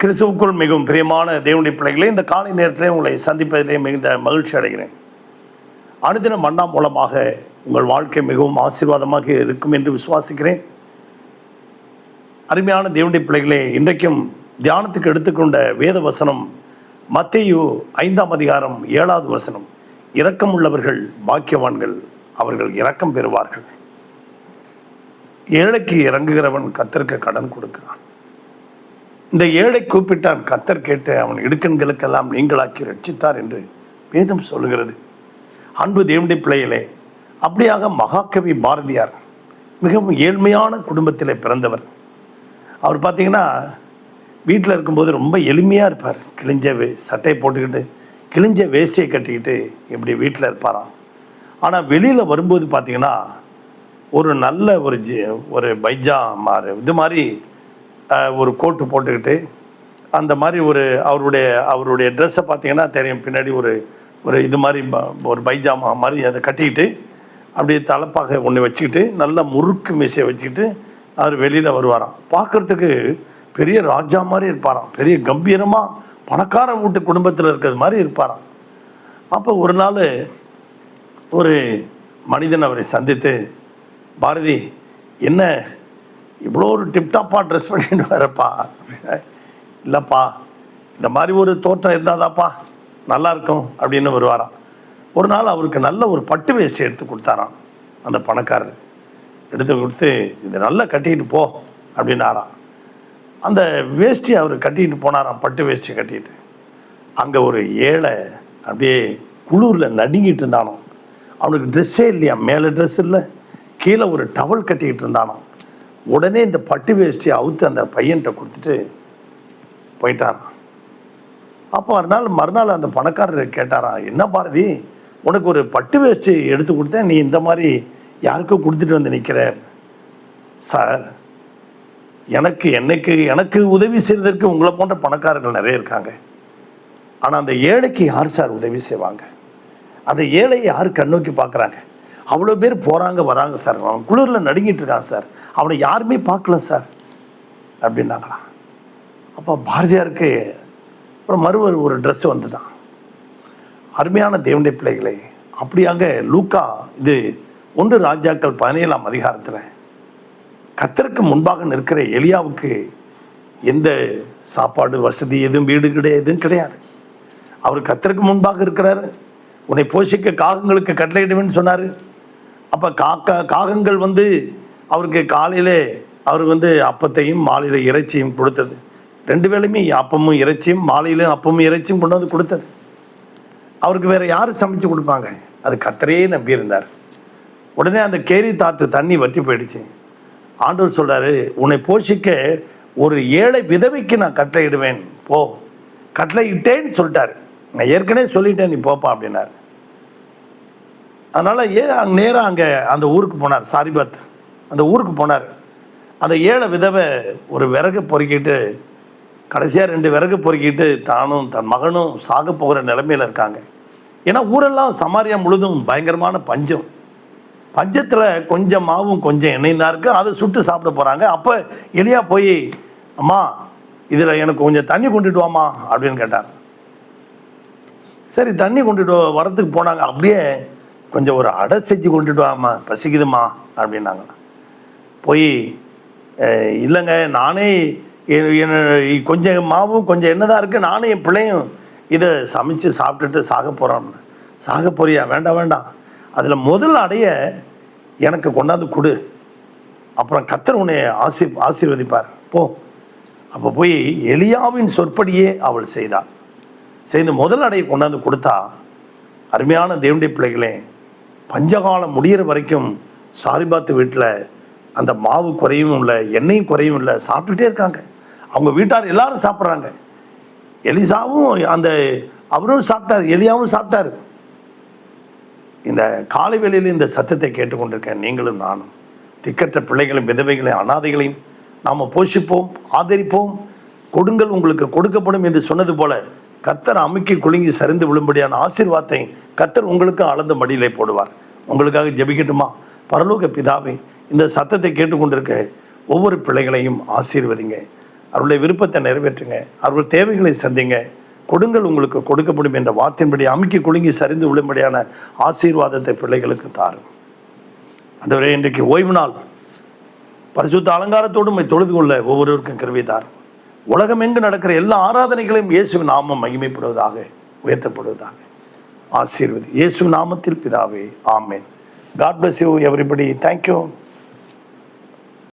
கிறிஸ்துவுக்குள் மிகவும் பிரியமான தேவனுடைய பிள்ளைகளே, இந்த காலை நேரத்திலே உங்களை சந்திப்பதிலே மிகுந்த மகிழ்ச்சி அடைகிறேன். அனுதின மன்னா மூலமாக உங்கள் வாழ்க்கை மிகவும் ஆசீர்வாதமாக இருக்கும் என்று விசுவாசிக்கிறேன். அருமையான தேவனுடைய பிள்ளைகளே, இன்றைக்கும் தியானத்துக்கு எடுத்துக்கொண்ட வேத வசனம் மத்தேயு 5ஆம் அதிகாரம் 7வது வசனம். இரக்கம் உள்ளவர்கள் பாக்கியவான்கள், அவர்கள் இரக்கம் பெறுவார்கள். ஏழைக்கு இறங்குகிறவன் கர்த்தருக்கு கடன் கொடுக்கிறான். இந்த ஏழை கூப்பிட்டான், கர்த்தர் கேட்டு அவன் இடுக்கண்களுக்கெல்லாம் நீங்களாக்கி ரட்சித்தார் என்று வேதம் சொல்லுகிறது. அன்பு தேவனுடைய பிள்ளைகளே, அப்படியாக மகாகவி பாரதியார் மிகவும் ஏழ்மையான குடும்பத்தில் பிறந்தவர். அவர் பார்த்தீங்கன்னா வீட்டில் இருக்கும்போது ரொம்ப எளிமையாக இருப்பார். கிழிஞ்ச சட்டையை போட்டுக்கிட்டு கிழிஞ்ச வேஷ்டியை கட்டிக்கிட்டு இப்படி வீட்டில் இருப்பாராம். ஆனால் வெளியில் வரும்போது பார்த்திங்கன்னா ஒரு நல்ல ஒரு பைஜாமார் இது மாதிரி ஒரு கோட்டு போட்டுக்கிட்டு அந்த மாதிரி அவருடைய ட்ரெஸ்ஸை பார்த்தீங்கன்னா தெரியும். பின்னாடி ஒரு இது மாதிரி ஒரு பைஜாமா மாதிரி அதை கட்டிக்கிட்டு அப்படியே தலைப்பாக ஒன்று வச்சுக்கிட்டு நல்ல முறுக்கு மீசையை வச்சுக்கிட்டு அவர் வெளியில் வருவாராம். பார்க்குறதுக்கு பெரிய ராஜா மாதிரி இருப்பாராம். பெரிய கம்பீரமாக பணக்கார வீட்டு குடும்பத்தில் இருக்கிறது மாதிரி இருப்பாராம். அப்போ ஒரு நாள் ஒரு மனிதன் அவரை சந்தித்து, பாரதி என்ன இவ்வளோ ஒரு டிப்டாப்பாக ட்ரெஸ் பண்ணிட்டு வரப்பா அப்படின்னா, இல்லைப்பா இந்த மாதிரி ஒரு தோற்றம் இருந்தாதாப்பா நல்லாயிருக்கும் அப்படின்னு வருவாராம். ஒரு நாள் அவருக்கு நல்ல ஒரு பட்டு வேஷ்டி எடுத்து கொடுத்தாராம். அந்த பணக்காரர் எடுத்து கொடுத்து, இதை நல்லா கட்டிக்கிட்டு போ அப்படின்னாராம். அந்த வேஷ்டி அவர் கட்டிக்கிட்டு போனாராம், பட்டு வேஷ்டி கட்டிக்கிட்டு. அங்கே ஒரு ஏழை அப்படியே குளூரில் நடுங்கிட்டு இருந்தானோ. அவனுக்கு ட்ரெஸ்ஸே இல்லையா, மேலே ட்ரெஸ் இல்லை, கீழே ஒரு டவல் கட்டிக்கிட்டு இருந்தானோ. உடனே இந்த பட்டு வேஷ்டியை அவுத்து அந்த பையன்கிட்ட கொடுத்துட்டு போயிட்டாராம். அப்போ மறுநாள் அந்த பணக்காரர் கேட்டாராம், என்ன பாரதி, உனக்கு ஒரு பட்டு வேஷ்டி எடுத்து கொடுத்தேன், நீ இந்த மாதிரி யாருக்கும் கொடுத்துட்டு வந்து நிற்கிற? சார், எனக்கு உதவி செய்வதற்கு உங்களை போன்ற பணக்காரர்கள் நிறைய இருக்காங்க. ஆனால் அந்த ஏழைக்கு யார் சார் உதவி செய்வாங்க? அந்த ஏழையை யார் கண்ணோக்கி பார்க்குறாங்க? அவ்வளோ பேர் போகிறாங்க வராங்க சார், அவன் குளிரில் நடுங்கிட்டு இருக்கான் சார், அவனை யாருமே பார்க்கல சார் அப்படின்னாங்களாம். அப்போ பாரதியாருக்கு அப்புறம் ஒரு ட்ரெஸ் வந்து தான். அருமையான தேவனுடைய பிள்ளைகளை, அப்படியாக லூக்கா இது 1 ராஜாக்கள் 17ஆம் அதிகாரத்தில் கர்த்தருக்கு முன்பாக நிற்கிற எலியாவுக்கு எந்த சாப்பாடு வசதி எதுவும் வீடு எதுவும் கிடையாது. அவர் கர்த்தருக்கு முன்பாக இருக்கிறார். உன்னை போஷிக்க காகங்களுக்கு கட்டளையிடுவேன்னு சொன்னார். அப்போ காகங்கள் அவருக்கு காலையில் அவர் அப்பத்தையும் மாலையில் இறைச்சியும் கொடுத்தது. 2 வேளையுமே அப்பமும் இறைச்சியும், மாலையிலும் அப்பமும் இறைச்சியும் கொண்டு வந்து கொடுத்தது. அவருக்கு வேறு யார் சமைச்சு கொடுப்பாங்க? அது கர்த்தரே நம்பியிருந்தார். உடனே அந்த கேரி தாற்று தண்ணி வற்றி போயிடுச்சு. ஆண்டவர் சொல்கிறாரு, உன்னை போஷிக்க ஒரு ஏழை விதவைக்கு நான் கட்டளையிடுவேன், போ. கட்டளையிட்டேன்னு சொல்லிட்டாரு. நான் ஏற்கனவே சொல்லிட்டேன், நீ போப்பா அப்படின்னாரு. அதனால் நேராக அந்த ஊருக்கு போனார். சாரிபாத் அந்த ஊருக்கு போனார். அந்த ஏழை விதவை ஒரு விறகு பொறுக்கிட்டு, கடைசியாக 2 விறகு பொறுக்கிட்டு தானும் தன் மகனும் சாக போகிற நிலைமையில் இருக்காங்க. ஏன்னா ஊரெல்லாம் சமாரியா முழுதும் பயங்கரமான பஞ்சத்தில் கொஞ்சம் மாவும் கொஞ்சம் எண்ணெயும் தான் இருக்குது. அதை சுட்டு சாப்பிட போகிறாங்க. அப்போ எலியா போய், அம்மா இதில் எனக்கு கொஞ்சம் தண்ணி கொண்டுட்டு வாமா அப்படின்னு கேட்டார். சரி, தண்ணி கொண்டுட்டு வரத்துக்கு போனாங்க. அப்படியே கொஞ்சம் ஒரு அடை செஞ்சு கொண்டுட்டு வாமா, பசிக்குதுமா அப்படின்னாங்க. போய், இல்லைங்க நானே கொஞ்சம் மாவும் கொஞ்சம் எண்ணெய் தான் இருக்குது, நானும் என் பிள்ளையும் இதை சமைச்சு சாப்பிட்டுட்டு சாக போகிறோம். சாக போறியா? வேண்டாம், அதில் முதல் அடைய எனக்கு கொண்டாந்து கொடு, அப்புறம் கர்த்தர் உன்னை ஆசீர்வதிப்பார், போ. அப்போ போய் எலியாவின் சொற்படியே அவள் செய்து முதல் அடையை கொண்டாந்து கொடுத்தா. அருமையான தேவனுடைய பிள்ளைகளே, பஞ்சகாலம் முடிகிற வரைக்கும் சாரிபாத்து வீட்டில் அந்த மாவு குறையும் இல்லை, எண்ணெயும் குறையும் இல்லை, சாப்பிட்டுட்டே இருக்காங்க. அவங்க வீட்டார் எல்லாரும் சாப்பிட்றாங்க. எலிசாவும் அவரும் சாப்பிட்டார், எலியாவும் சாப்பிட்டாரு. இந்த காலை வேளையில் இந்த சத்தத்தை கேட்டுக்கொண்டிருக்கேன் நீங்களும் நானும். திக்கற்ற பிள்ளைகளையும் விதவைகளையும் அனாதைகளையும் நாம் போஷிப்போம், ஆதரிப்போம். கொடுங்கள் உங்களுக்கு கொடுக்கப்படும் என்று சொன்னது போல கர்த்தர் அமுக்கி குலுங்கி சரிந்து விழும்படியான ஆசீர்வாதத்தை கர்த்தர் உங்களுக்கு அளந்த மடியிலே போடுவார். உங்களுக்காக ஜெபிக்கட்டுமா? பரலோக பிதாவே, இந்த சத்தத்தை கேட்டுக்கொண்டிருக்க ஒவ்வொரு பிள்ளைகளையும் ஆசீர்வதிங்க. அவருடைய விருப்பத்தை நிறைவேற்றுங்க. அவர்கள் தேவைகளை சந்திங்க. கொடுங்கள், உங்களுக்கு கொடுக்கப்படும் என்ற வார்த்தையின்படி அமுக்கி குலுங்கி சரிந்து விழும்படியான ஆசீர்வாதத்தை பிள்ளைகளுக்கு தாரும். ஆண்டவரே, இன்றைக்கு ஓய்வு நாள் பரிசுத்த அலங்காரத்தோடு உம்மை தொழுது கொள்ள ஒவ்வொருவருக்கும் கிருபை தாரும். உலகம் எங்கு நடக்கிற எல்லா ஆராதனைகளையும் இயேசுவின் நாமம் மகிமைப்படுவதாக, உயர்த்தப்படுவதாக. ஆசீர்வதி இயேசு நாமத்தில் பிதாவே, ஆமேன். God bless you everybody. Thank you.